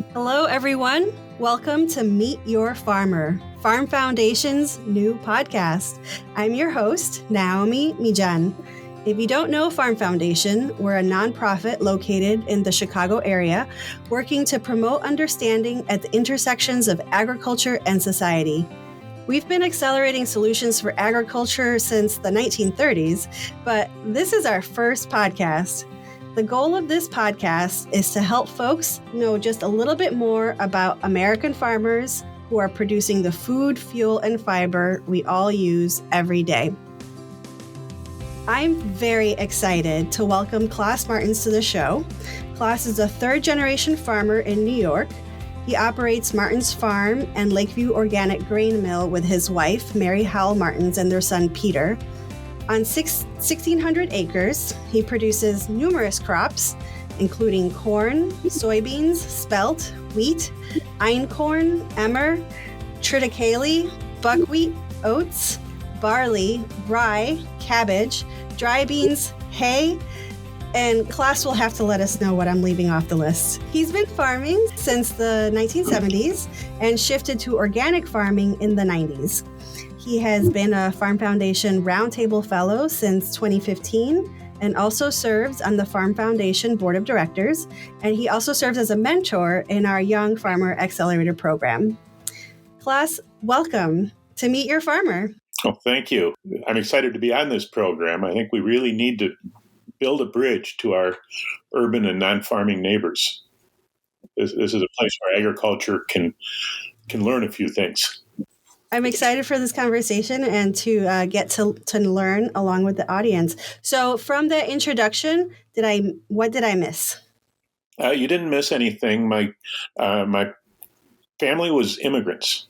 Hello, everyone. Welcome to Meet Your Farmer, Farm Foundation's new podcast. I'm your host, Naomi Mijan. If you don't know Farm Foundation, we're a nonprofit located in the Chicago area, working to promote understanding at the intersections of agriculture and society. We've been accelerating solutions for agriculture since the 1930s, but this is our first podcast. The goal of this podcast is to help folks know just a little bit more about American farmers who are producing the food, fuel, and fiber we all use every day. I'm very excited to welcome Klaas Martens to the show. Klaas is a third-generation farmer in New York. He operates Martens Farm and Lakeview Organic Grain Mill with his wife, Mary Howell Martens, and their son, Peter. On 1,600 acres, he produces numerous crops, including corn, soybeans, spelt, wheat, einkorn, emmer, triticale, buckwheat, oats, barley, rye, cabbage, dry beans, hay, and Klaas will have to let us know what I'm leaving off the list. He's been farming since the 1970s and shifted to organic farming in the 90s. He has been a Farm Foundation Roundtable Fellow since 2015 and also serves on the Farm Foundation Board of Directors. And he also serves as a mentor in our Young Farmer Accelerator Program. Klaas, welcome to Meet Your Farmer. Oh, thank you. I'm excited to be on this program. I think we really need to build a bridge to our urban and non-farming neighbors. This is a place where agriculture can learn a few things. I'm excited for this conversation and to get to learn along with the audience. So from the introduction, what did I miss? You didn't miss anything. My family was immigrants,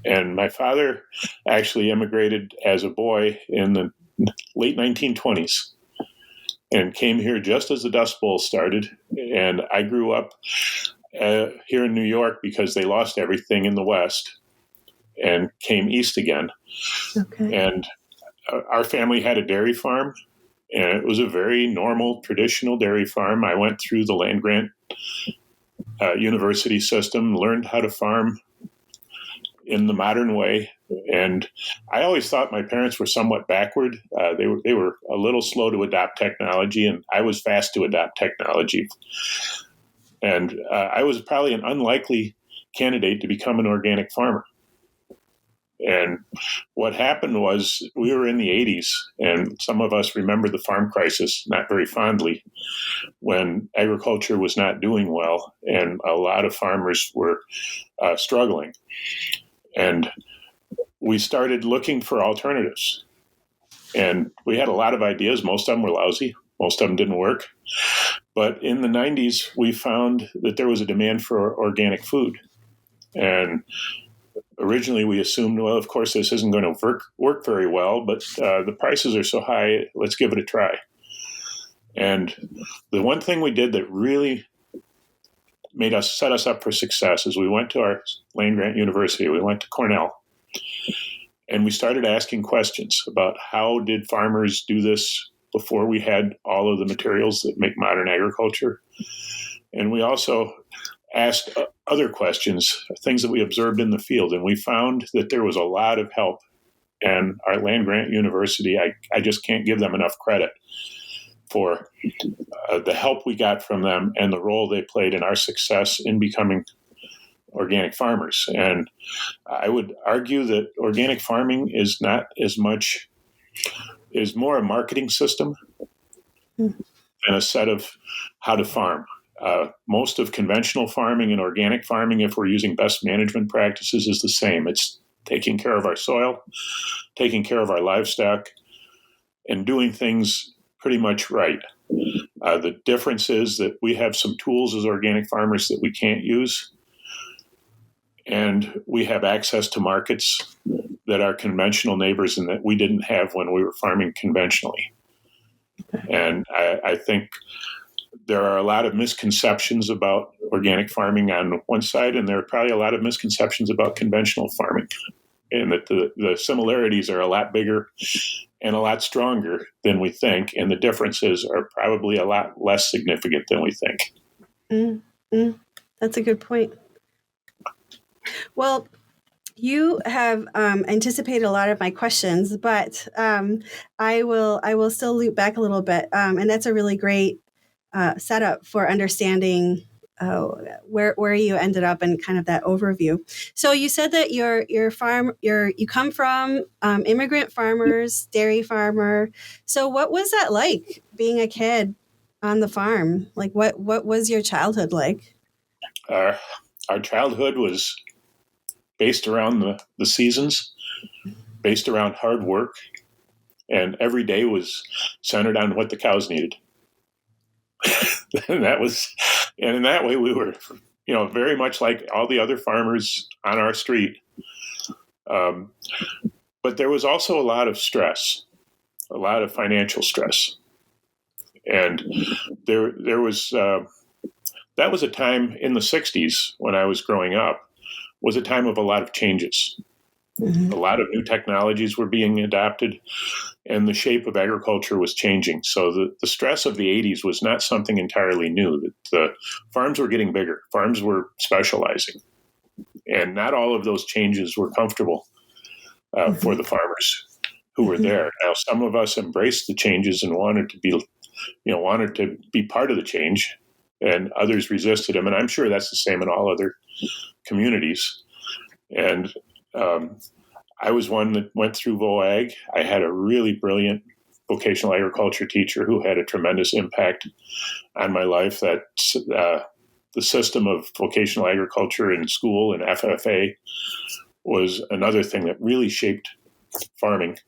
and my father actually immigrated as a boy in the late 1920s and came here just as the Dust Bowl started. And I grew up here in New York because they lost everything in the West and came east again. Okay. And our family had a dairy farm, and it was a very normal, traditional dairy farm. I went through the land-grant university system, learned how to farm in the modern way. And I always thought my parents were somewhat backward. They were a little slow to adopt technology, and I was fast to adopt technology. And I was probably an unlikely candidate to become an organic farmer. And what happened was we were in the 80s, and some of us remember the farm crisis not very fondly, when agriculture was not doing well and a lot of farmers were struggling. And we started looking for alternatives. And we had a lot of ideas. Most of them were lousy. Most of them didn't work. But in the 90s, we found that there was a demand for organic food. And originally, we assumed, well, of course, this isn't going to work very well, but the prices are so high, let's give it a try. And the one thing we did that really set us up for success is we went to our land-grant university. We went to Cornell, and we started asking questions about how did farmers do this before we had all of the materials that make modern agriculture. And we also asked other questions, things that we observed in the field, and we found that there was a lot of help. And our land-grant university, I just can't give them enough credit for the help we got from them and the role they played in our success in becoming organic farmers. And I would argue that organic farming is more a marketing system than a set of how to farm. Most of conventional farming and organic farming, if we're using best management practices, is the same. It's taking care of our soil, taking care of our livestock, and doing things pretty much right. The difference is that we have some tools as organic farmers that we can't use, and we have access to markets that our conventional neighbors and that we didn't have when we were farming conventionally. And I think there are a lot of misconceptions about organic farming on one side, and there are probably a lot of misconceptions about conventional farming, and that the similarities are a lot bigger and a lot stronger than we think, and the differences are probably a lot less significant than we think. Mm-hmm. That's a good point. Well, you have anticipated a lot of my questions, but I will still loop back a little bit, and that's a really great setup for understanding where you ended up and kind of that overview. So you said that you come from immigrant farmers, dairy farmer. So what was that like being a kid on the farm? Like what was your childhood like? Our childhood was based around the seasons, based around hard work, and every day was centered on what the cows needed. and in that way, we were, very much like all the other farmers on our street. But there was also a lot of stress, a lot of financial stress, and there was that was a time in the '60s when I was growing up. Was a time of a lot of changes. Mm-hmm. A lot of new technologies were being adopted, and the shape of agriculture was changing. So the stress of the '80s was not something entirely new. The farms were getting bigger. Farms were specializing. And not all of those changes were comfortable for the farmers who were there. Now, some of us embraced the changes and wanted to be part of the change, and others resisted them. And I'm sure that's the same in all other communities. And I was one that went through VOAG. I had a really brilliant vocational agriculture teacher who had a tremendous impact on my life. That the system of vocational agriculture in school and FFA was another thing that really shaped farming,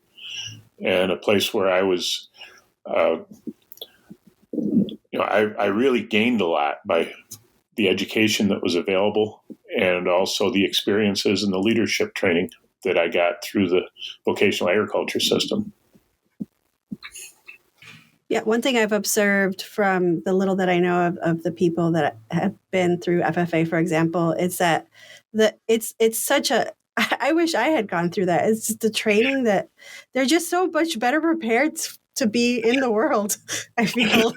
and a place where I was, I really gained a lot by the education that was available, and also the experiences and the leadership training that I got through the vocational agriculture system. Yeah, one thing I've observed from the little that I know of the people that have been through FFA, for example, is that it's such a, I wish I had gone through that. It's just the training that they're just so much better prepared to be in the world. I feel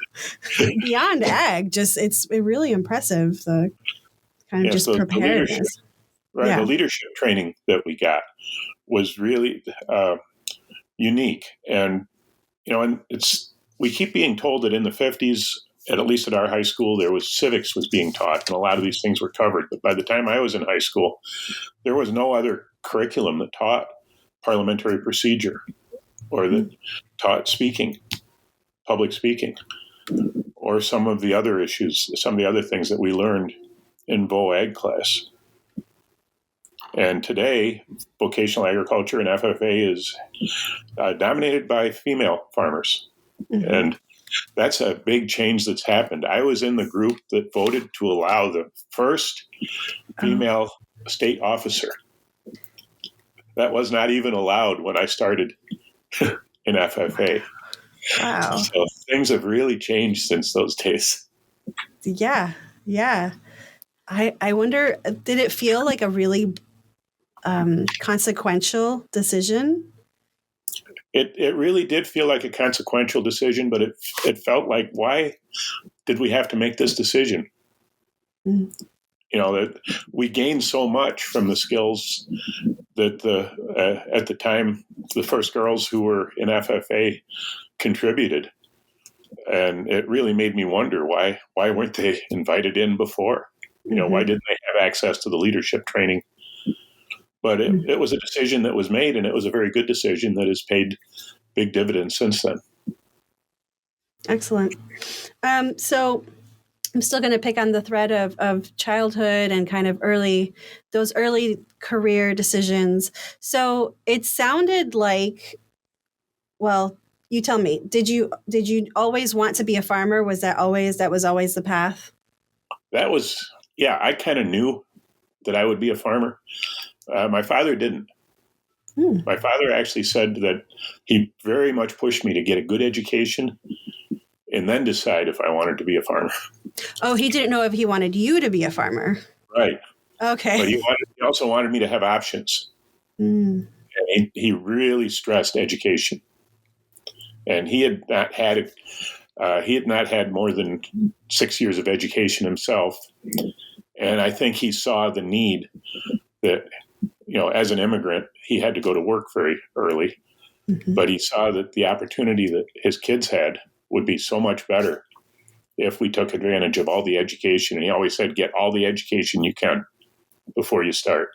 beyond ag, it's really impressive. The kind of just preparedness. The leadership training that we got was really unique. And, we keep being told that in the 50s, at least at our high school, there was civics was being taught, and a lot of these things were covered. But by the time I was in high school, there was no other curriculum that taught parliamentary procedure or that taught speaking, public speaking, or some of the other issues, some of the other things that we learned in VOAG class. And today, vocational agriculture and FFA is dominated by female farmers. Mm-hmm. And that's a big change that's happened. I was in the group that voted to allow the first female state officer. That was not even allowed when I started in FFA. Wow. So things have really changed since those days. Yeah. I wonder, did it feel like a really consequential decision? It really did feel like a consequential decision, but it felt like, why did we have to make this decision? Mm-hmm. That we gained so much from the skills that at the time, the first girls who were in FFA contributed. And it really made me wonder, why weren't they invited in before? Why didn't they have access to the leadership training? But it was a decision that was made, and it was a very good decision that has paid big dividends since then. Excellent. So I'm still going to pick on the thread of childhood and kind of those early career decisions. So it sounded like, well, you tell me, did you always want to be a farmer? Was that always the path? That was, I kind of knew that I would be a farmer. My father didn't. My father actually said that he very much pushed me to get a good education and then decide if I wanted to be a farmer. Oh, he didn't know if he wanted you to be a farmer. Right. Okay. But he also wanted me to have options. And he really stressed education. And he had not had more than 6 years of education himself. And I think he saw the need that, as an immigrant, he had to go to work very early, but he saw that the opportunity that his kids had would be so much better if we took advantage of all the education. And he always said, get all the education you can before you start.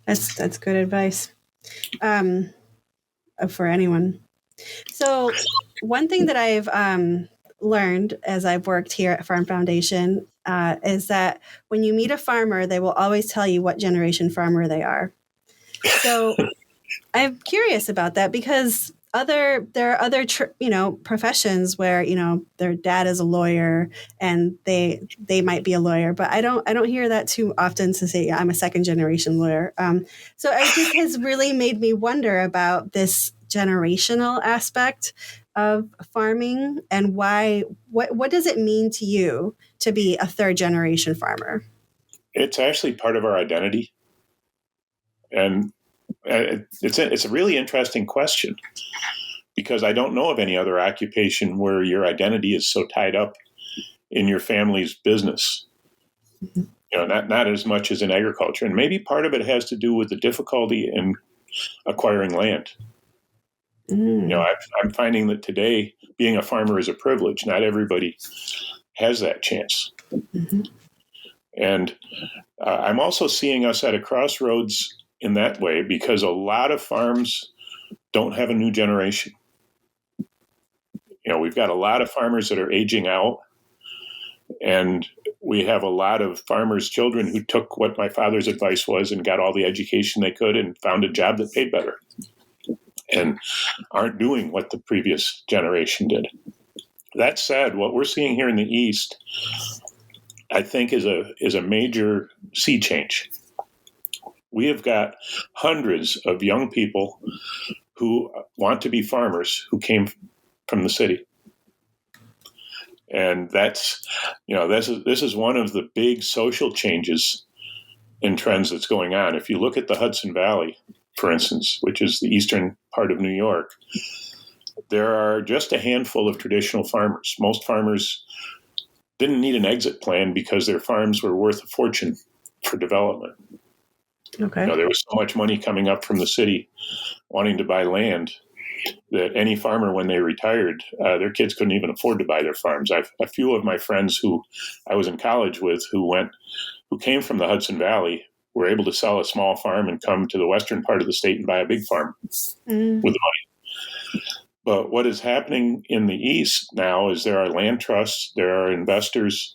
That's good advice for anyone. So one thing that I've learned as I've worked here at Farm Foundation is that when you meet a farmer, they will always tell you what generation farmer they are. So I'm curious about that because there are other professions where their dad is a lawyer and they might be a lawyer, but I don't hear that too often to say I'm a second generation lawyer. So it just has really made me wonder about this generational aspect of farming and what does it mean to you to be a third generation farmer? It's actually part of our identity, and it's a really interesting question because I don't know of any other occupation where your identity is so tied up in your family's business. Not as much as in agriculture, and maybe part of it has to do with the difficulty in acquiring land. I'm finding that today being a farmer is a privilege. Not everybody has that chance. And I'm also seeing us at a crossroads in that way because a lot of farms don't have a new generation. We've got a lot of farmers that are aging out, and we have a lot of farmers' children who took what my father's advice was and got all the education they could and found a job that paid better and aren't doing what the previous generation did. That said, what we're seeing here in the East, I think, is a major sea change. We have got hundreds of young people who want to be farmers who came from the city. And that's, this is one of the big social changes in trends that's going on. If you look at the Hudson Valley, for instance, which is the eastern part of New York, there are just a handful of traditional farmers. Most farmers didn't need an exit plan because their farms were worth a fortune for development. Okay. There was so much money coming up from the city wanting to buy land that any farmer, when they retired, their kids couldn't even afford to buy their farms. A few of my friends who I was in college with who came from the Hudson Valley were able to sell a small farm and come to the western part of the state and buy a big farm with the money. But what is happening in the East now is there are land trusts, there are investors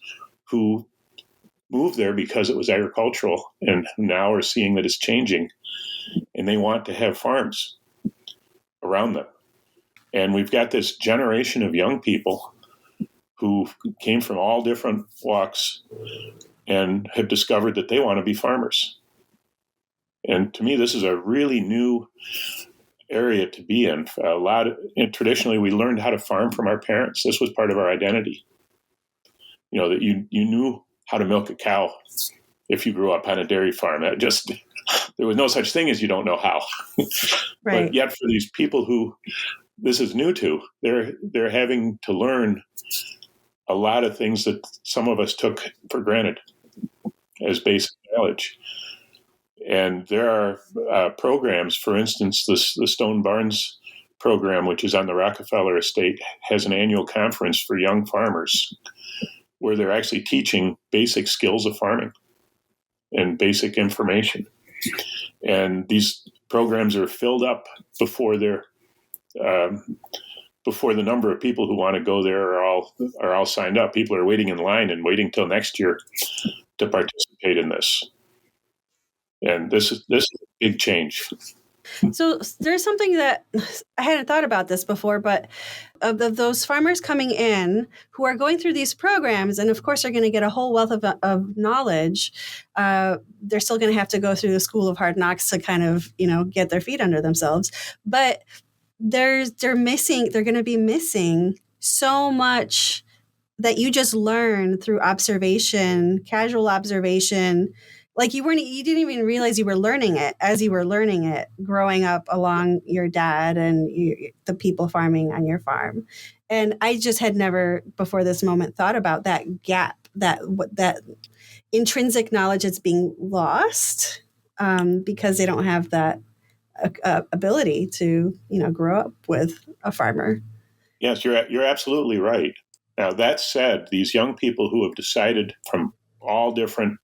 who moved there because it was agricultural and now are seeing that it's changing and they want to have farms around them. And we've got this generation of young people who came from all different walks and have discovered that they want to be farmers. And to me, this is a really new area to be in. Traditionally, we learned how to farm from our parents. This was part of our identity. That you knew how to milk a cow if you grew up on a dairy farm. There was no such thing as you don't know how. Right. But yet for these people who this is new to, they're having to learn a lot of things that some of us took for granted as basic knowledge. And there are programs, for instance, the Stone Barns program, which is on the Rockefeller estate, has an annual conference for young farmers where they're actually teaching basic skills of farming and basic information. And these programs are filled up before the number of people who want to go there are all signed up. People are waiting in line and waiting till next year to participate in this. And this is a big change. So there's something that I hadn't thought about this before, but of those farmers coming in who are going through these programs, and of course are going to get a whole wealth of knowledge, they're still going to have to go through the school of hard knocks to kind of, get their feet under themselves. But they're going to be missing so much that you just learn through observation, casual observation. Like you didn't even realize you were learning it as you were learning it, growing up along your dad and the people farming on your farm. And I just had never before this moment thought about that gap that intrinsic knowledge that's being lost because they don't have that ability to, grow up with a farmer. Yes, you're absolutely right. Now, that said, these young people who have decided from all different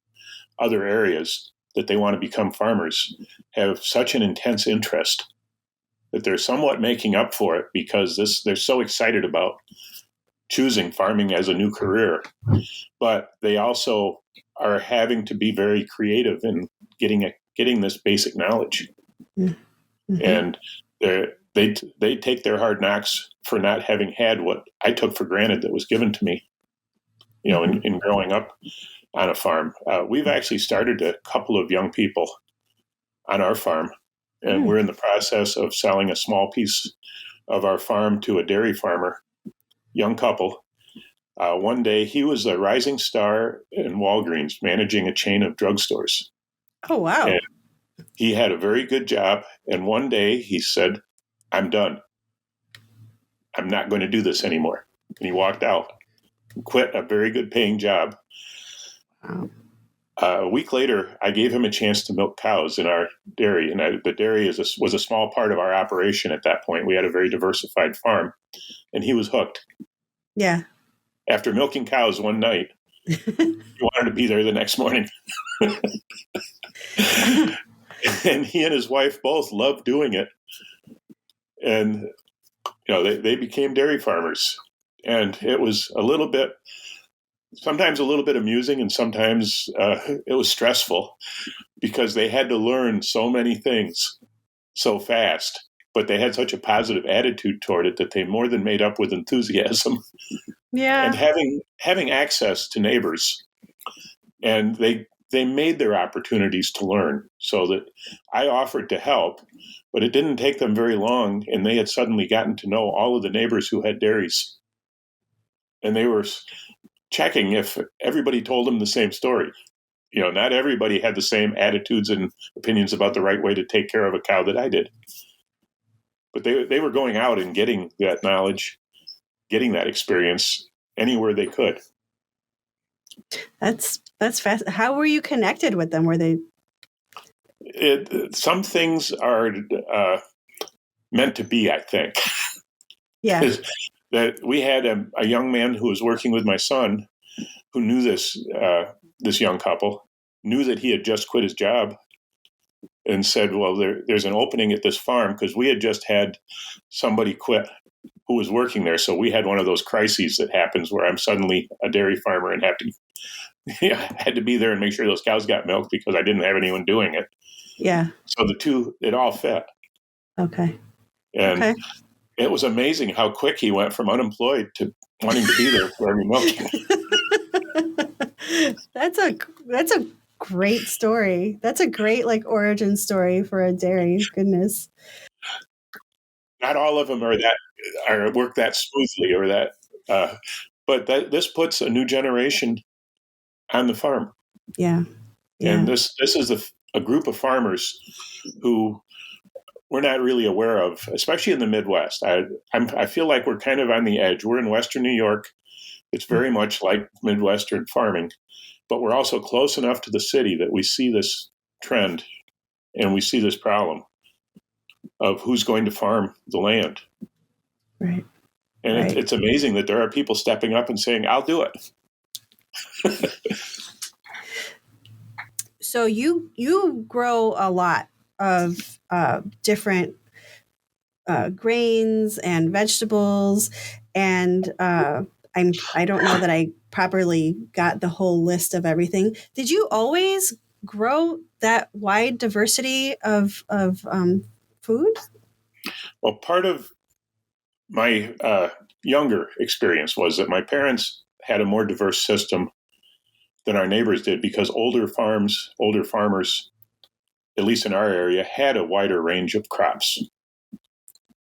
other areas that they want to become farmers have such an intense interest that they're somewhat making up for it because they're so excited about choosing farming as a new career. But they also are having to be very creative in getting this basic knowledge. Mm-hmm. And they take their hard knocks for not having had what I took for granted that was given to me, in growing up on a farm. We've actually started a couple of young people on our farm, and we're in the process of selling a small piece of our farm to a dairy farmer, young couple. One day he was a rising star in Walgreens, managing a chain of drugstores. Oh, wow. And he had a very good job. And one day he said, "I'm done. I'm not going to do this anymore." And he walked out and quit a very good paying job. Wow. A week later, I gave him a chance to milk cows in our dairy. And the dairy was a small part of our operation at that point. We had a very diversified farm. And he was hooked. Yeah. After milking cows one night, he wanted to be there the next morning. And he and his wife both loved doing it. And, they became dairy farmers. And it was sometimes a little bit amusing, and sometimes it was stressful because they had to learn so many things so fast. But they had such a positive attitude toward it that they more than made up with enthusiasm. Yeah. And having access to neighbors. And they made their opportunities to learn, so that I offered to help, but it didn't take them very long, and they had suddenly gotten to know all of the neighbors who had dairies. And they were checking if everybody told them the same story. Not everybody had the same attitudes and opinions about the right way to take care of a cow that I did. But they were going out and getting that knowledge, getting that experience anywhere they could. That's fast. How were you connected with them? Were they? Some things are meant to be, I think. Yeah. That we had a young man who was working with my son, who knew this young couple, knew that he had just quit his job, and said, "Well, there's an opening at this farm," because we had just had somebody quit who was working there. So we had one of those crises that happens where I'm suddenly a dairy farmer and had to be there and make sure those cows got milk because I didn't have anyone doing it. Yeah. So it all fit. Okay. And it was amazing how quick he went from unemployed to wanting to be there for every milking. That's a great story. That's a great origin story for a dairy. Goodness. Not all of them work that smoothly or that, but this puts a new generation on the farm. Yeah. And this is a group of farmers who we're not really aware of, especially in the Midwest. I feel like we're kind of on the edge. We're in Western New York. It's very much like Midwestern farming, but we're also close enough to the city that we see this trend and we see this problem of who's going to farm the land. Right. And right. It's amazing that there are people stepping up and saying, "I'll do it." So you grow a lot of different grains and vegetables, and I don't know that I properly got the whole list of everything. Did you always grow that wide diversity of food? Well, part of my younger experience was that my parents had a more diverse system than our neighbors did because older farmers, at least in our area, had a wider range of crops.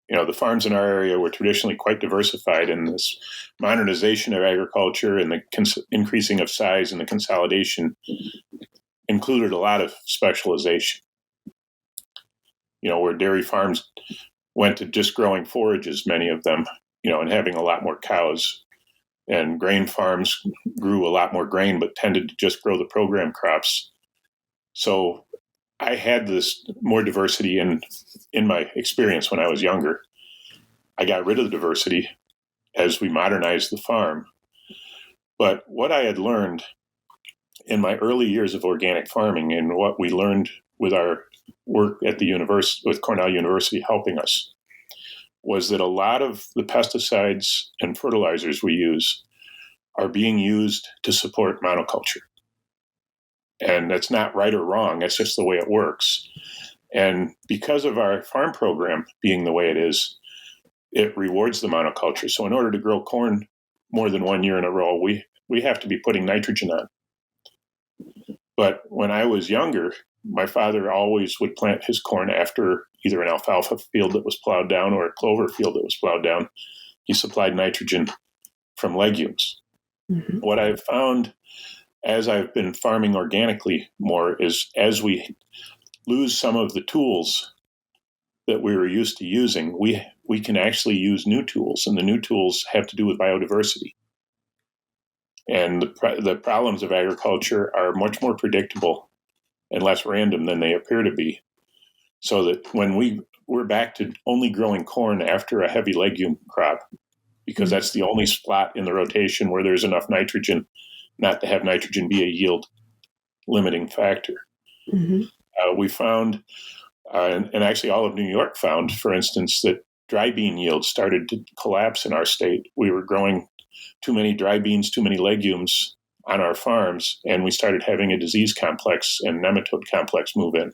The farms in our area were traditionally quite diversified, and this modernization of agriculture and the increasing of size and the consolidation included a lot of specialization. Where dairy farms went to just growing forages, many of them, and having a lot more cows. and grain farms grew a lot more grain, but tended to just grow the program crops. So I had this more diversity in my experience when I was younger. I got rid of the diversity as we modernized the farm. But what I had learned in my early years of organic farming and what we learned with our work at the university, with Cornell University helping us, was that a lot of the pesticides and fertilizers we use are being used to support monoculture. And that's not right or wrong. That's just the way it works. And because of our farm program being the way it is, it rewards the monoculture. So in order to grow corn more than 1 year in a row, we have to be putting nitrogen on. But when I was younger, my father always would plant his corn after either an alfalfa field that was plowed down or a clover field that was plowed down. He supplied nitrogen from legumes. Mm-hmm. What I've found as I've been farming organically more is as we lose some of the tools that we were used to using, we can actually use new tools, and the new tools have to do with biodiversity. And the problems of agriculture are much more predictable and less random than they appear to be. So that when we're back to only growing corn after a heavy legume crop, because that's the only spot in the rotation where there's enough nitrogen not to have nitrogen be a yield limiting factor. Mm-hmm. We found, and actually all of New York found, for instance, that dry bean yields started to collapse in our state. We were growing too many dry beans, too many legumes on our farms, and we started having a disease complex and nematode complex move in.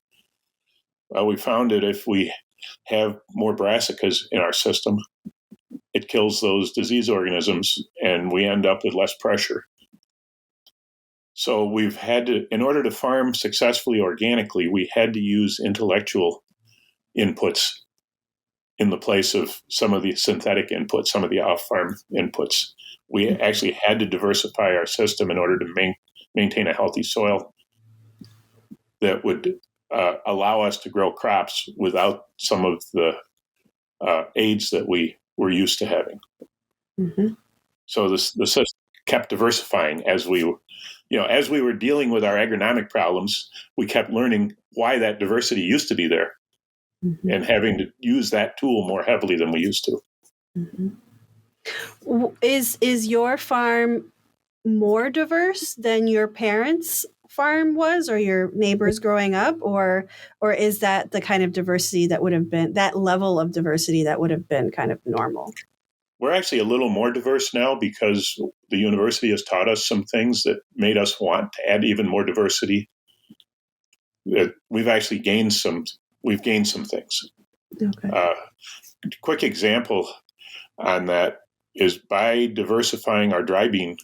We found that if we have more brassicas in our system, it kills those disease organisms, and we end up with less pressure. So we've had to, in order to farm successfully organically, we had to use intellectual inputs in the place of some of the synthetic inputs, some of the off-farm inputs. We actually had to diversify our system in order to maintain a healthy soil that would allow us to grow crops without some of the aids that we were used to having. Mm-hmm. So the system kept diversifying as we were dealing with our agronomic problems. We kept learning why that diversity used to be there, mm-hmm. and having to use that tool more heavily than we used to. Mm-hmm. Is your farm more diverse than your parents' farm was, or your neighbors growing up, or is that the kind of diversity that would have been, that level of diversity that would have been kind of normal? We're actually a little more diverse now because the university has taught us some things that made us want to add even more diversity. We've actually gained some things. Okay. Quick example on that is by diversifying our dry bean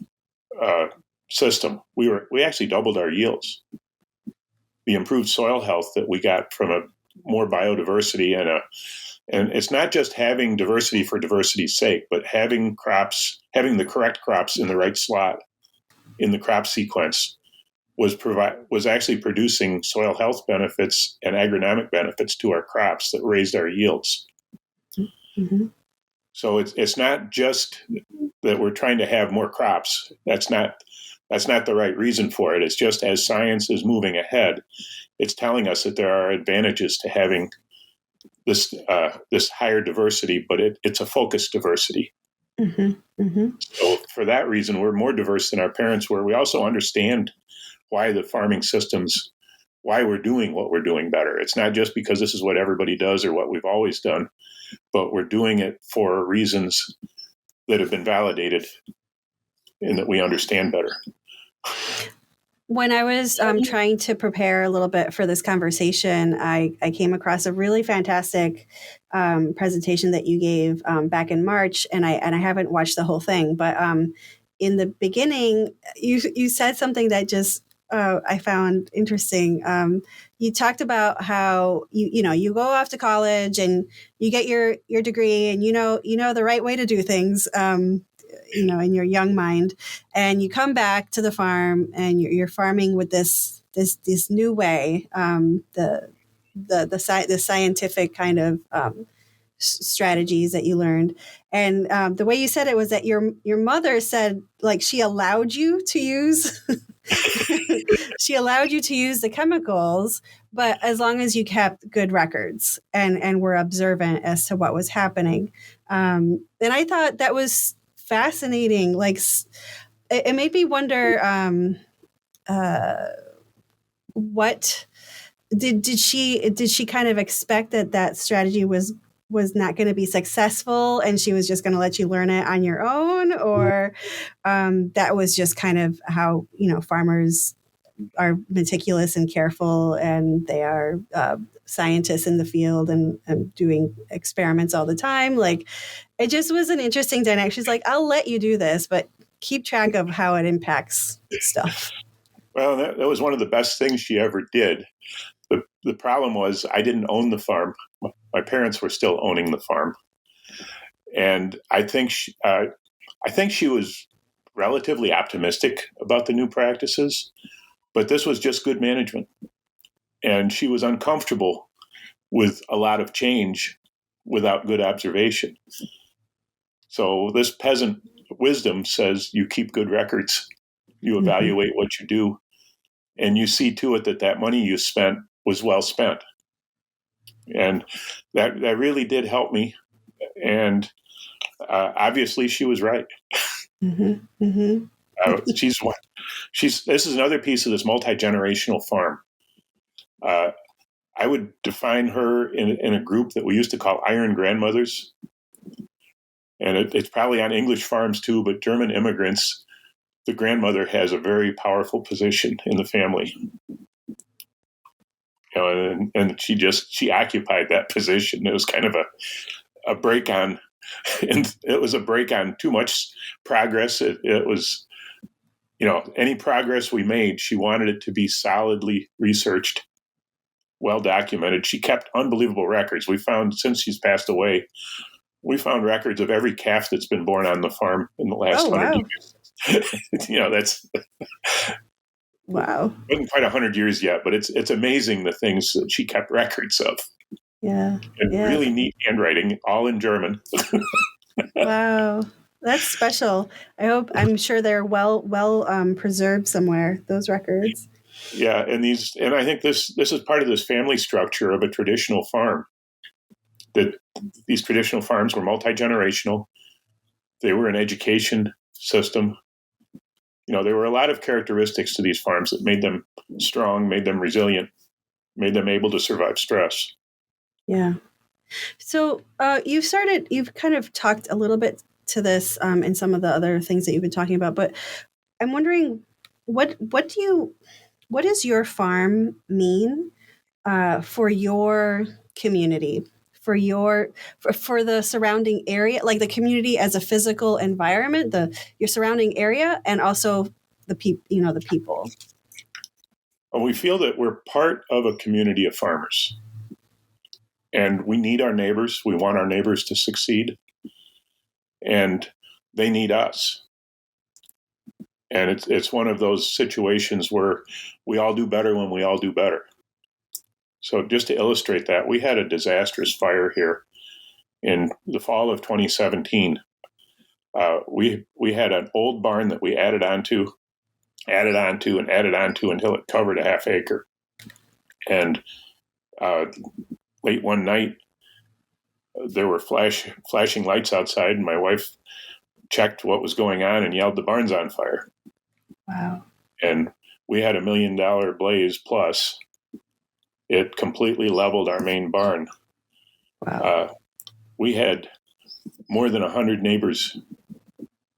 system, we actually doubled our yields. The improved soil health that we got from a more biodiversity and it's not just having diversity for diversity's sake, but having the correct crops in the right slot in the crop sequence was actually producing soil health benefits and agronomic benefits to our crops that raised our yields. Mm-hmm. So it's not just that we're trying to have more crops. That's not the right reason for it. It's just as science is moving ahead, it's telling us that there are advantages to having this higher diversity, but it's a focused diversity. Mm-hmm. Mm-hmm. So for that reason, we're more diverse than our parents were. We also understand why the farming systems, why we're doing what we're doing better. It's not just because this is what everybody does or what we've always done, but we're doing it for reasons that have been validated and that we understand better. When I was trying to prepare a little bit for this conversation, I came across a really fantastic presentation that you gave back in March, and I haven't watched the whole thing, but in the beginning, you said something that just I found interesting. You talked about how you go off to college and you get your degree, and you know the right way to do things. In your young mind, and you come back to the farm and you're farming with this new way, the scientific kind of strategies that you learned. And the way you said it was that your mother said, like, she allowed you to use she allowed you to use the chemicals, but as long as you kept good records and were observant as to what was happening. And I thought that was fascinating. Like, it made me wonder, what did she kind of expect that strategy was not going to be successful and she was just going to let you learn it on your own, or that was just kind of how, farmers are meticulous and careful, and they are scientists in the field and doing experiments all the time. Like, it just was an interesting dynamic. She's like, I'll let you do this, but keep track of how it impacts stuff. Well, that was one of the best things she ever did. The problem was I didn't own the farm. My parents were still owning the farm. And I think she was relatively optimistic about the new practices, but this was just good management. And she was uncomfortable with a lot of change without good observation. So this peasant wisdom says you keep good records, you evaluate what you do, and you see to it that money you spent was well spent. And that really did help me. And obviously she was right. Mm-hmm. Mm-hmm. This is another piece of this multi-generational farm. I would define her in a group that we used to call iron grandmothers. And it's probably on English farms too, but German immigrants, the grandmother has a very powerful position in the family. And she occupied that position. It was kind of a break on, and it was a break on too much progress. It was, any progress we made, she wanted it to be solidly researched, well documented. She kept unbelievable records. We found, since she's passed away, we found records of every calf that's been born on the farm in the last 100 years. That's wow. It wasn't quite 100 years yet, but it's amazing the things that she kept records of. Yeah. And really neat handwriting, all in German. Wow. That's special. I'm sure they're well preserved somewhere, those records. Yeah, and I think this is part of this family structure of a traditional farm. That these traditional farms were multi-generational. They were an education system. There were a lot of characteristics to these farms that made them strong, made them resilient, made them able to survive stress. Yeah. So you've kind of talked a little bit to this in some of the other things that you've been talking about, but I'm wondering, what does your farm mean for your community, for the surrounding area, like the community as a physical environment, your surrounding area, and also the people? Well, we feel that we're part of a community of farmers, and we need our neighbors. We want our neighbors to succeed, and they need us. And it's one of those situations where we all do better when we all do better. So just to illustrate that, we had a disastrous fire here in the fall of 2017. We had an old barn that we added onto until it covered a half acre. And late one night, there were flashing lights outside, and my wife checked what was going on and yelled, "The barn's on fire." Wow. And we had $1 million blaze plus. It completely leveled our main barn. Wow. We had more than 100 neighbors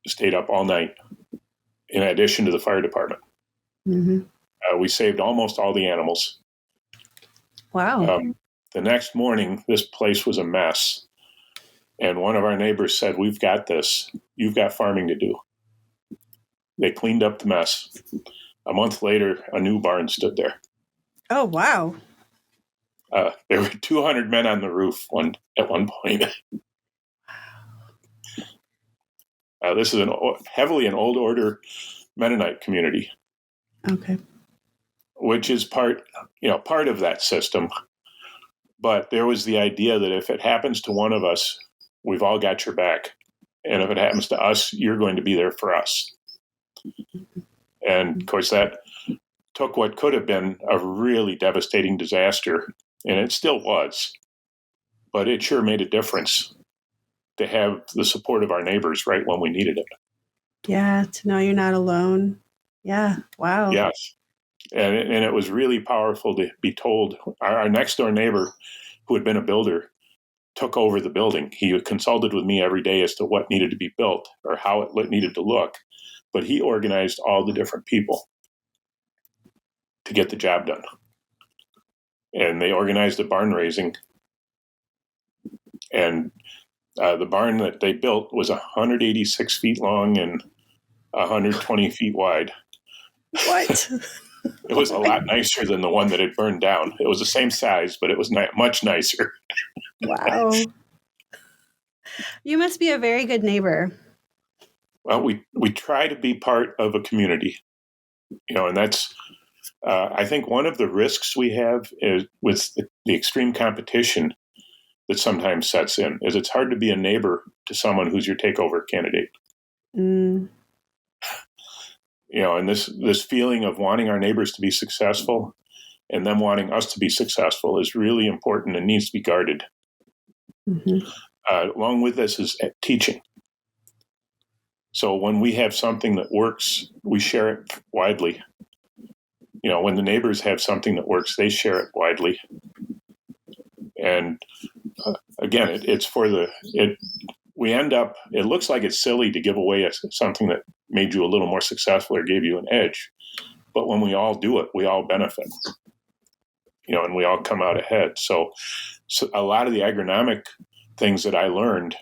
stayed up all night, in addition to the fire department. Mm-hmm. We saved almost all the animals. Wow. The next morning, this place was a mess. And one of our neighbors said, "We've got this. You've got farming to do." They cleaned up the mess. A month later, a new barn stood there. Oh, wow. There were 200 men on the roof at one point. This is heavily an old order Mennonite community. Okay. Which is part of that system. But there was the idea that if it happens to one of us, we've all got your back. And if it happens to us, you're going to be there for us. And of course, that took what could have been a really devastating disaster, and it still was. But it sure made a difference to have the support of our neighbors right when we needed it. Yeah, to know you're not alone. Yeah, wow. Yes. And it was really powerful to be told. Our next door neighbor, who had been a builder, took over the building. He consulted with me every day as to what needed to be built or how it needed to look. But he organized all the different people to get the job done. And they organized a barn raising. And the barn that they built was 186 feet long and 120 feet wide. What? It was a lot nicer than the one that had burned down. It was the same size, but it was much nicer. Wow. You must be a very good neighbor. Well, we try to be part of a community, and that's, I think one of the risks we have is with the extreme competition that sometimes sets in, is it's hard to be a neighbor to someone who's your takeover candidate. Mm. And this feeling of wanting our neighbors to be successful and them wanting us to be successful is really important and needs to be guarded. Mm-hmm. Along with this is teaching. So when we have something that works, we share it widely. When the neighbors have something that works, they share it widely. And again, it's for we end up, it looks like it's silly to give away something that made you a little more successful or gave you an edge. But when we all do it, we all benefit, and we all come out ahead. So a lot of the agronomic things that I learned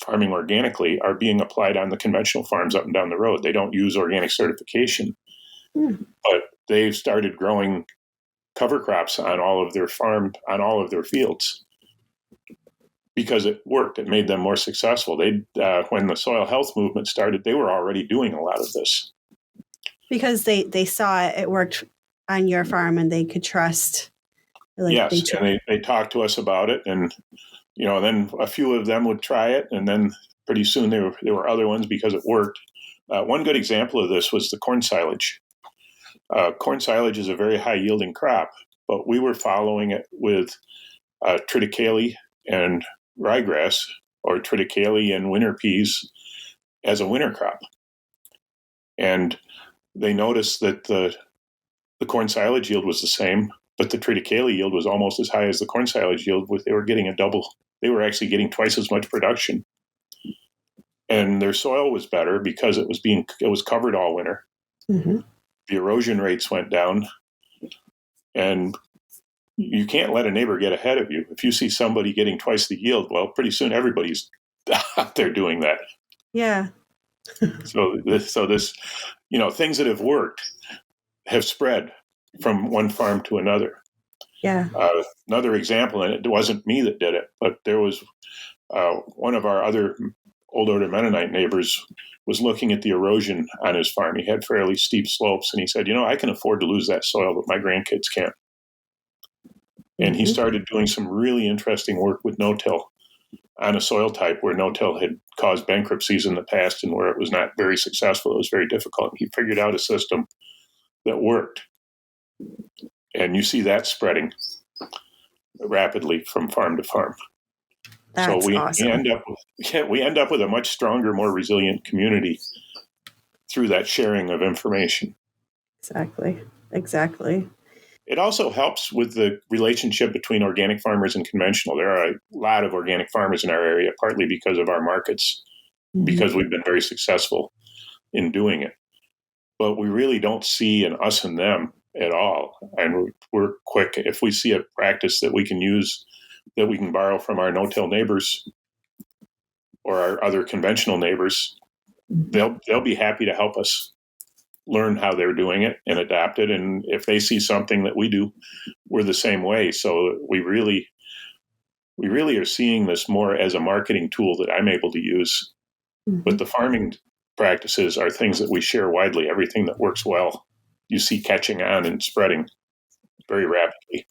farming organically are being applied on the conventional farms up and down the road. They don't use organic certification, but they've started growing cover crops on all of their fields because it worked. It made them more successful. When the soil health movement started, they were already doing a lot of this. Because they saw it worked on your farm and they could trust. Yes, and they talked to us about it, and then a few of them would try it, and then pretty soon there were other ones because it worked. One good example of this was the corn silage. Corn silage is a very high yielding crop, but we were following it with triticale and ryegrass, or triticale and winter peas as a winter crop. And they noticed that the corn silage yield was the same, but the triticale yield was almost as high as the corn silage yield. They were getting they were actually getting twice as much production. And their soil was better because it was covered all winter. Mm-hmm. The erosion rates went down, and you can't let a neighbor get ahead of you. If you see somebody getting twice the yield, well, pretty soon everybody's out there doing that. Yeah. So this, things that have worked have spread from one farm to another. Yeah. Another example, and it wasn't me that did it, but there was one of our other old order Mennonite neighbors was looking at the erosion on his farm. He had fairly steep slopes, and he said, I can afford to lose that soil, but my grandkids can't. And he started doing some really interesting work with no-till on a soil type where no-till had caused bankruptcies in the past and where it was not very successful. It was very difficult. He figured out a system that worked. And you see that spreading rapidly from farm to farm. That's so awesome. we end up with a much stronger, more resilient community through that sharing of information. Exactly. It also helps with the relationship between organic farmers and conventional. There are a lot of organic farmers in our area, partly because of our markets, because we've been very successful in doing it. But we really don't see an us and them at all. And we're quick. If we see a practice that we can use, that we can borrow from our no-till neighbors or our other conventional neighbors, they'll be happy to help us learn how they're doing it and adapt it. And if they see something that we do, we're the same way. So we really are seeing this more as a marketing tool that I'm able to use. But the farming practices are things that we share widely. Everything that works well, you see catching on and spreading very rapidly.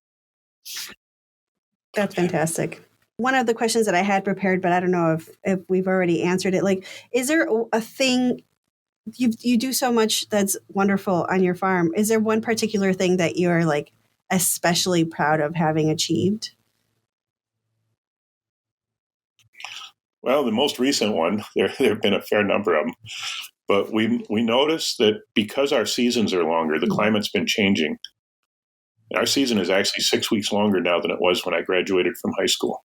That's fantastic. One of the questions that I had prepared, but I don't know if we've already answered it. Like, is there a thing you do so much that's wonderful on your farm? Is there one particular thing that you're like especially proud of having achieved? Well, the most recent one, there have been a fair number of them, but we noticed that because our seasons are longer, the climate's been changing. Our season is actually 6 weeks longer now than it was when I graduated from high school.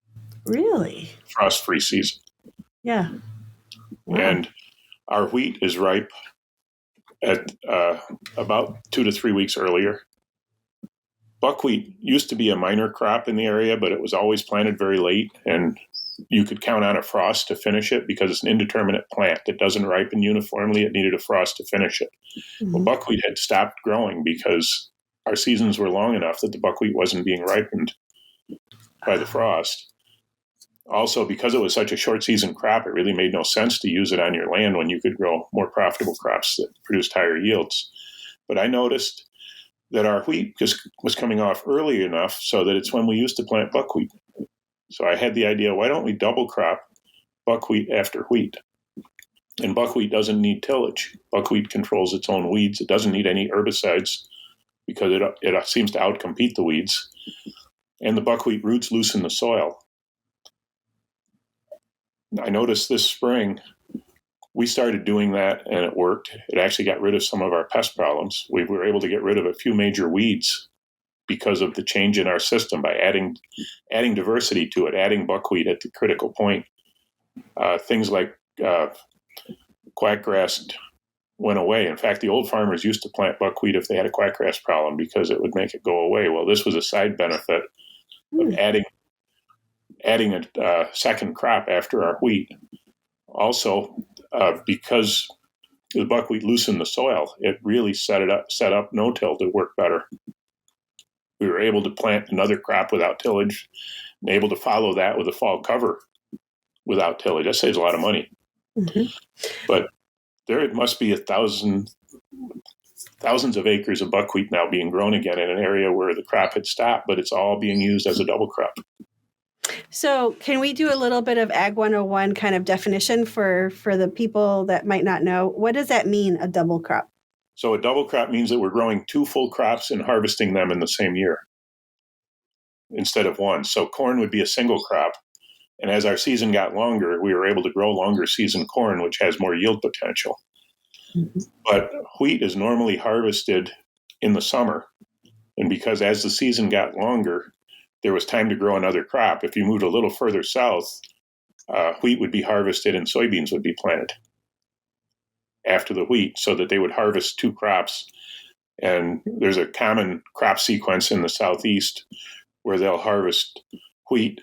Really? Frost-free season. Yeah. Wow. And our wheat is ripe at about 2 to 3 weeks earlier. Buckwheat used to be a minor crop in the area, but it was always planted very late, and you could count on a frost to finish it because it's an indeterminate plant that doesn't ripen uniformly. It needed a frost to finish it. Mm-hmm. Well, buckwheat had stopped growing because our seasons were long enough that the buckwheat wasn't being ripened by the frost. Also, because it was such a short season crop, it really made no sense to use it on your land when you could grow more profitable crops that produced higher yields. But I noticed that our wheat was coming off early enough so that it's when we used to plant buckwheat. So I had the idea, why don't we double crop buckwheat after wheat? And buckwheat doesn't need tillage. Buckwheat controls its own weeds. It doesn't need any herbicides because it seems to outcompete the weeds. And the buckwheat roots loosen the soil. I noticed this spring, we started doing that and it worked. It actually got rid of some of our pest problems. We were able to get rid of a few major weeds because of the change in our system by adding diversity to it, adding buckwheat at the critical point. Things like quackgrass went away. In fact, the old farmers used to plant buckwheat if they had a quackgrass problem because it would make it go away. Well, this was a side benefit of adding a second crop after our wheat. Also, because the buckwheat loosened the soil, it really set up no-till to work better. We were able to plant another crop without tillage and able to follow that with a fall cover without tillage. That saves a lot of money. Mm-hmm. But there must be thousands of acres of buckwheat now being grown again in an area where the crop had stopped, but it's all being used as a double crop. So can we do a little bit of Ag 101 kind of definition for the people that might not know? What does that mean, a double crop? So a double crop means that we're growing 2 full crops and harvesting them in the same year instead of one. So corn would be a single crop. And as our season got longer, we were able to grow longer season corn, which has more yield potential. Mm-hmm. But wheat is normally harvested in the summer. And because as the season got longer, there was time to grow another crop. If you moved a little further south, wheat would be harvested and soybeans would be planted after the wheat so that they would harvest 2 crops. And there's a common crop sequence in the southeast where they'll harvest wheat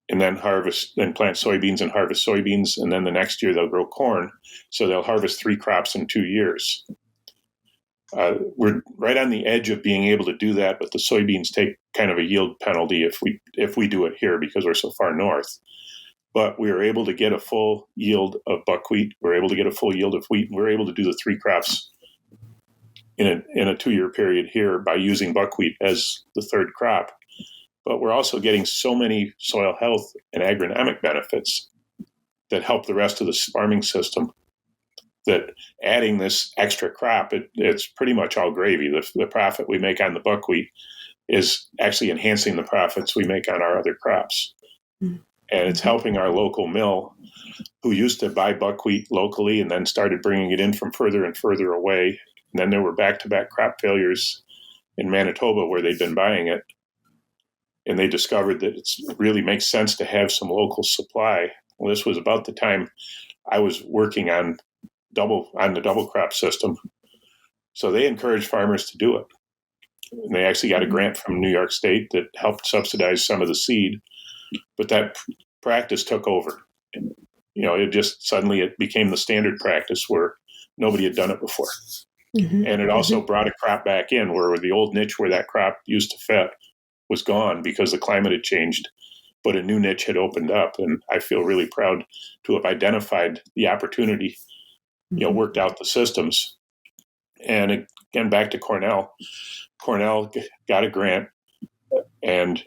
and then plant soybeans and harvest soybeans. And then the next year they'll grow corn. So they'll harvest 3 crops in 2 years. We're right on the edge of being able to do that, but the soybeans take kind of a yield penalty if we do it here because we're so far north. But we were able to get a full yield of buckwheat. We're able to get a full yield of wheat. We're able to do the 3 crops in a 2-year period here by using buckwheat as the third crop. But we're also getting so many soil health and agronomic benefits that help the rest of the farming system that adding this extra crop, it's pretty much all gravy. The profit we make on the buckwheat is actually enhancing the profits we make on our other crops. Mm-hmm. And it's helping our local mill who used to buy buckwheat locally and then started bringing it in from further and further away. And then there were back-to-back crop failures in Manitoba where they'd been buying it. And they discovered that it really makes sense to have some local supply. Well, this was about the time I was working on the double crop system. So they encouraged farmers to do it. And they actually got a grant from New York State that helped subsidize some of the seed. But that practice took over. And, it became the standard practice where nobody had done it before. Mm-hmm. And it also brought a crop back in where the old niche where that crop used to fit was gone because the climate had changed, but a new niche had opened up. And I feel really proud to have identified the opportunity, worked out the systems. And again, back to Cornell. Cornell got a grant and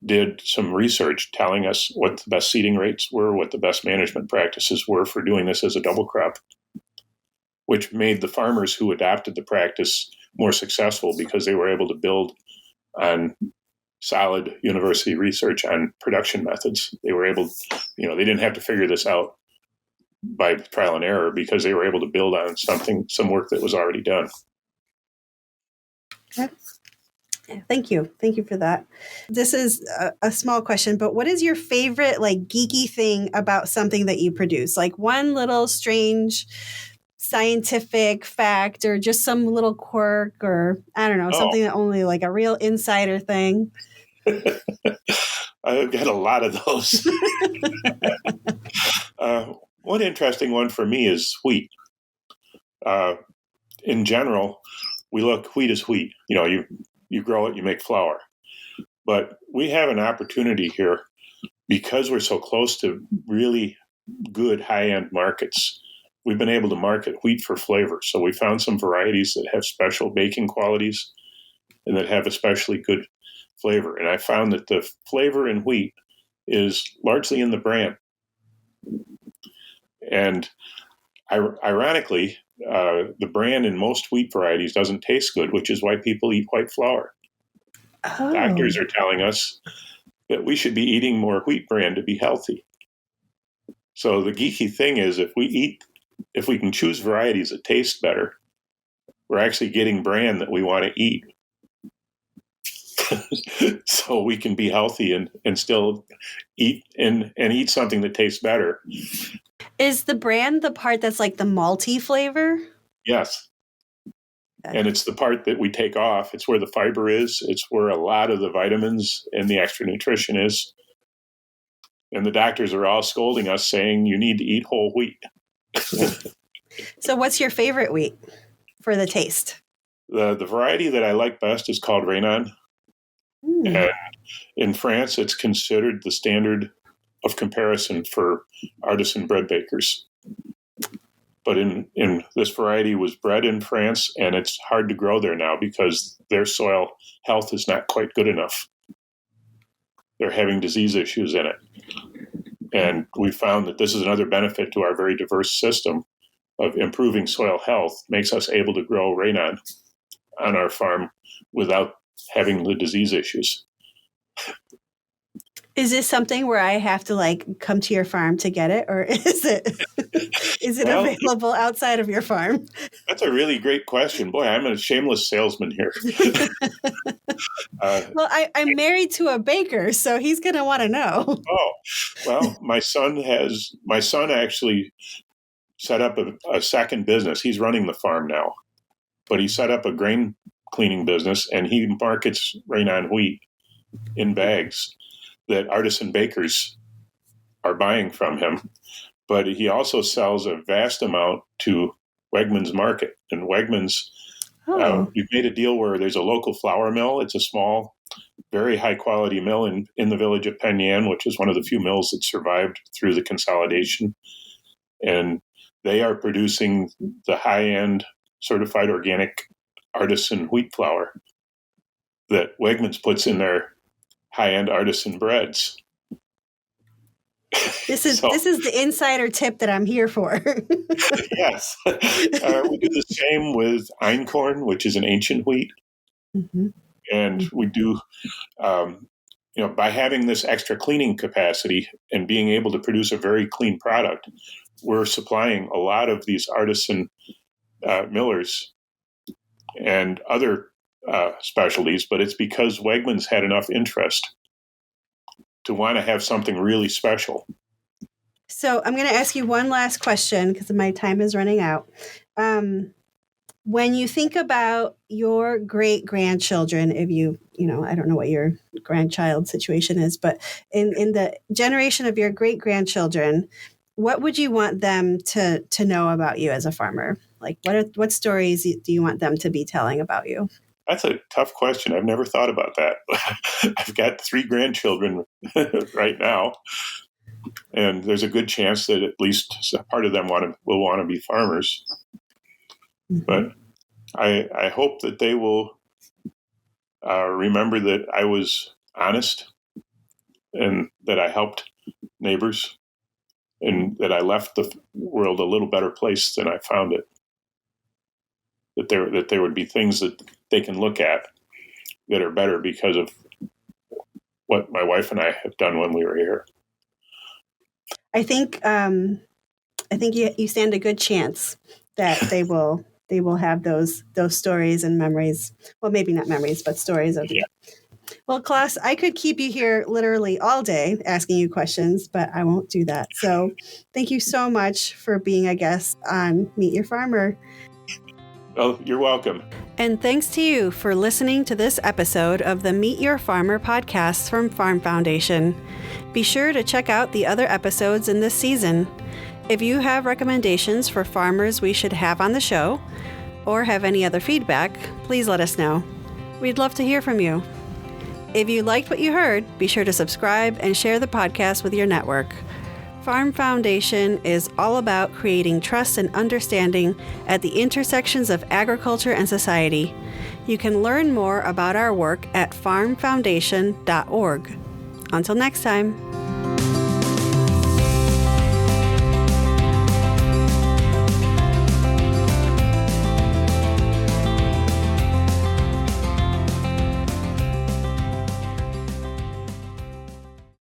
did some research telling us what the best seeding rates were, what the best management practices were for doing this as a double crop, which made the farmers who adopted the practice more successful because they were able to build on solid university research on production methods. They were able, they didn't have to figure this out by trial and error because they were able to build on some work that was already done. Okay. Thank you. Thank you for that. This is a small question, but what is your favorite geeky thing about something that you produce? Like one little strange scientific fact or just some little quirk or I don't know, something that only a real insider thing. I've got a lot of those. One interesting one for me is wheat. In general, we look wheat is wheat. You grow it, you make flour. But we have an opportunity here because we're so close to really good high-end markets. We've been able to market wheat for flavor. So we found some varieties that have special baking qualities and that have especially good flavor. And I found that the flavor in wheat is largely in the bran. And ironically, the bran in most wheat varieties doesn't taste good, which is why people eat white flour. Oh. Doctors are telling us that we should be eating more wheat bran to be healthy. So the geeky thing is if we can choose varieties that taste better, we're actually getting bran that we want to eat. So we can be healthy and still eat and eat something that tastes better. Is the bran the part that's like the malty flavor? Yes. And it's the part that we take off. It's where the fiber is. It's where a lot of the vitamins and the extra nutrition is. And the doctors are all scolding us saying you need to eat whole wheat. So what's your favorite wheat for the taste? The variety that I like best is called Rhénan. And in France, it's considered the standard of comparison for artisan bread bakers. But in this variety was bred in France, and it's hard to grow there now because their soil health is not quite good enough. They're having disease issues in it. And we found that this is another benefit to our very diverse system of improving soil health, makes us able to grow Rhénan on our farm without having the disease issues. Is this something where I have to come to your farm to get it, or is it available outside of your farm? That's a really great question. Boy, I'm a shameless salesman here. Well, I'm married to a baker, so he's going to want to know. Oh, well, my son actually set up a second business. He's running the farm now, but he set up a grain cleaning business, and he markets Rhénan wheat in bags that artisan bakers are buying from him. But he also sells a vast amount to Wegmans Market. And Wegmans, we've made a deal where there's a local flour mill. It's a small, very high-quality mill in the village of Penn Yan, which is one of the few mills that survived through the consolidation. And they are producing the high-end certified organic artisan wheat flour that Wegmans puts in their high-end artisan breads. This is the insider tip that I'm here for. Yes. We do the same with einkorn, which is an ancient wheat. Mm-hmm. And we do, by having this extra cleaning capacity and being able to produce a very clean product, we're supplying a lot of these artisan millers and other specialties, but it's because Wegmans had enough interest to want to have something really special. So I'm going to ask you one last question because my time is running out. When you think about your great-grandchildren, if I don't know what your grandchild situation is, but in the generation of your great-grandchildren, what would you want them to know about you as a farmer? Like what stories do you want them to be telling about you? That's a tough question. I've never thought about that. I've got 3 grandchildren right now, and there's a good chance that at least part of them will want to be farmers. Mm-hmm. But I hope that they will remember that I was honest and that I helped neighbors, and that I left the world a little better place than I found it. That there would be things that they can look at that are better because of what my wife and I have done when we were here. I think you stand a good chance that they will have those stories and memories. Well, maybe not memories, but stories of. Yeah. Well, Klaas, I could keep you here literally all day asking you questions, but I won't do that. So thank you so much for being a guest on Meet Your Farmer. Oh, you're welcome. And thanks to you for listening to this episode of the Meet Your Farmer podcast from Farm Foundation. Be sure to check out the other episodes in this season. If you have recommendations for farmers we should have on the show, or have any other feedback, please let us know. We'd love to hear from you. If you liked what you heard, be sure to subscribe and share the podcast with your network. Farm Foundation is all about creating trust and understanding at the intersections of agriculture and society. You can learn more about our work at farmfoundation.org. Until next time.